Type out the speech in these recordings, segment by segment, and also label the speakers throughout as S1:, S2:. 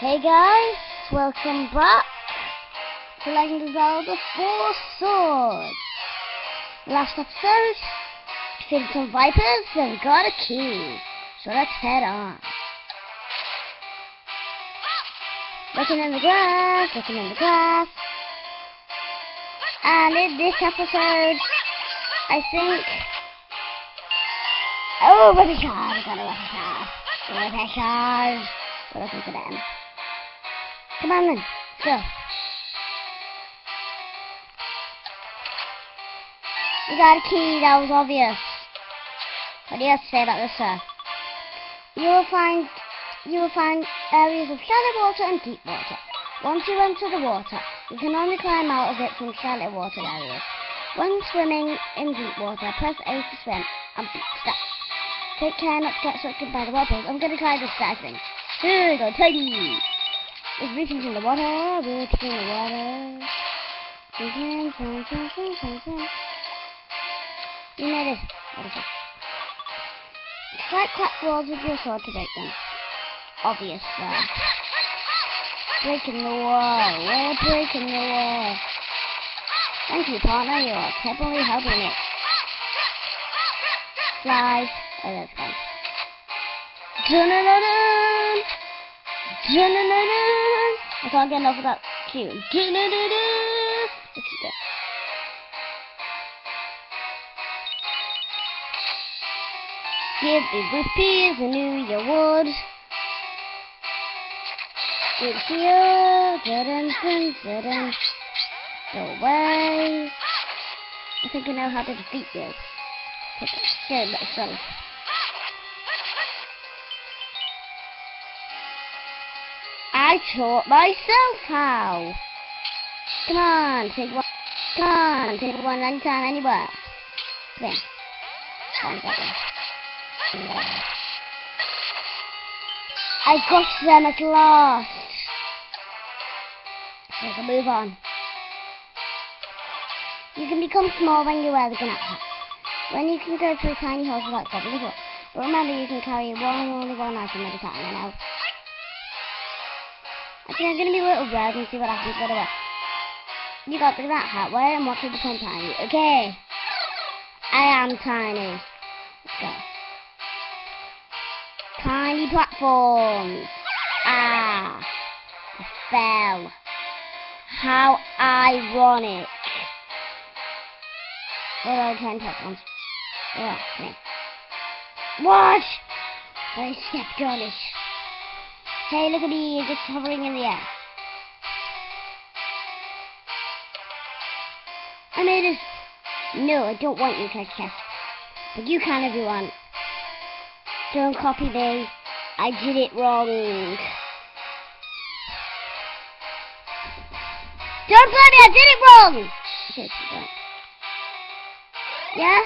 S1: Hey guys, welcome back to Legend of Zelda 4 Swords. Last episode, defeated some Vipers and got a key. So let's head on. Looking in the grass. And in this episode, I think... Oh, with a charge, I got a charge. We're looking for them. Come on then, let's go. We got a key, that was obvious. What do you have to say about this, sir? You will find areas of shallow water and deep water. Once you enter the water, you can only climb out of it from shallow water areas. When swimming in deep water, press A to swim and stop. Take care not to get sucked in by the whirlpools. I'm gonna try this guy thing. Here we go, Teddy! There's reaching in the water, reaching in the water. You made it. What is it? Strike cracked walls with your sword to break them. Obvious, breaking the wall. We're breaking the wall. Thank you, partner. You are definitely helping it. Fly. Oh, that's fine. Dun-dun-dun-dun! Dun-dun-dun-dun! I can't get enough of that cue. Dun-dun-dun-dun! Let's keep it. Give me rupees, I knew you would. It's here, dun-dun-dun-dun. Go away. I think I know how to defeat you. Here, let's go. I taught myself how. Come on, take one. Come on, take one anytime, anywhere. There. I got them at last. So I can move on. You can become small when you wear the Ganappa. When you can go through tiny holes without stopping at all. But remember, you can carry only one item at a time, I know. Actually, I'm going to be a little red and see what happens right away. You got the rat hat, wear and watch it become tiny. Okay. I am tiny. Let's go. Tiny platforms. Ah. I fell. How ironic. What are 10 platforms? Yeah, okay. What? I stepped on it. Hey, look at me, just hovering in the air. I made it. No, I don't want you to catch. But you can if you want. Don't copy me. I did it wrong. Don't blame me, I did it wrong! Okay, don't. Yeah?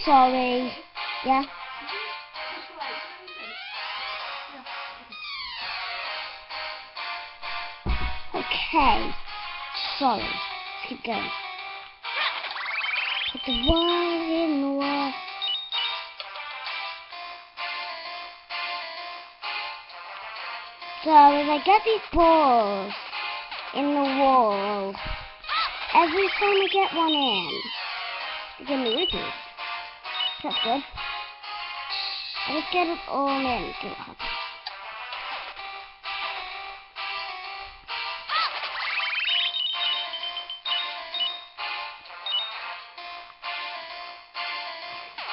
S1: Sorry. Yeah? Okay. Sorry. Let's keep going. Put the wire in the wall. So if I get these balls in the wall, every time I get one in, they give me rupees. That's good. I just get it all in. See what happens.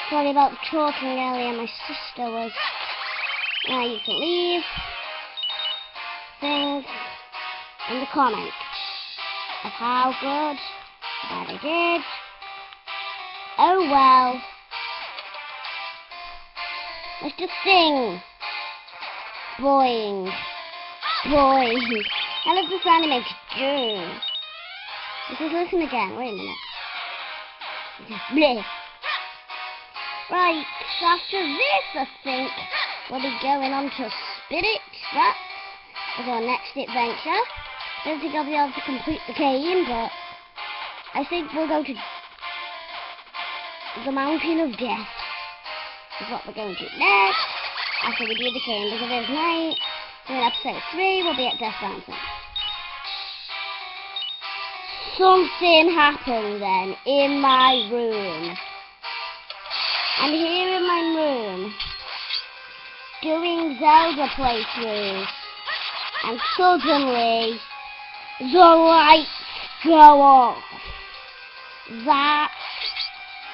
S1: Sorry about talking earlier. My sister was. Now you can leave things in the comments of how good that I did. Oh well. Let's just sing. Boing. Boing. I love the sound it makes. Let's just listen again. Wait a minute. Bleh. Right, so after this, I think we'll be going on to Spirit Tracks as our next adventure. Don't think I'll be able to complete the game, but I think we'll go to the Mountain of Death. Is what we're going to next. After we do the Chambers of His Night. So in episode 3, we'll be at Death Mountain. Something happened then in my room. I'm here in my room doing Zelda playthroughs, and suddenly the lights go off. That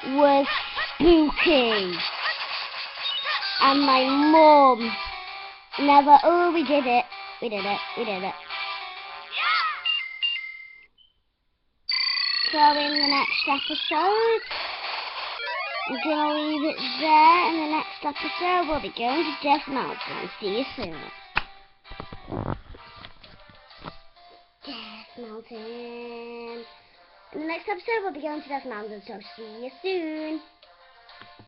S1: was spooky. And my mum never, oh, we did it. So in the next episode, I'm going to leave it there. In the next episode, we'll be going to Death Mountain. See you soon. Death Mountain. In the next episode, we'll be going to Death Mountain, so see you soon.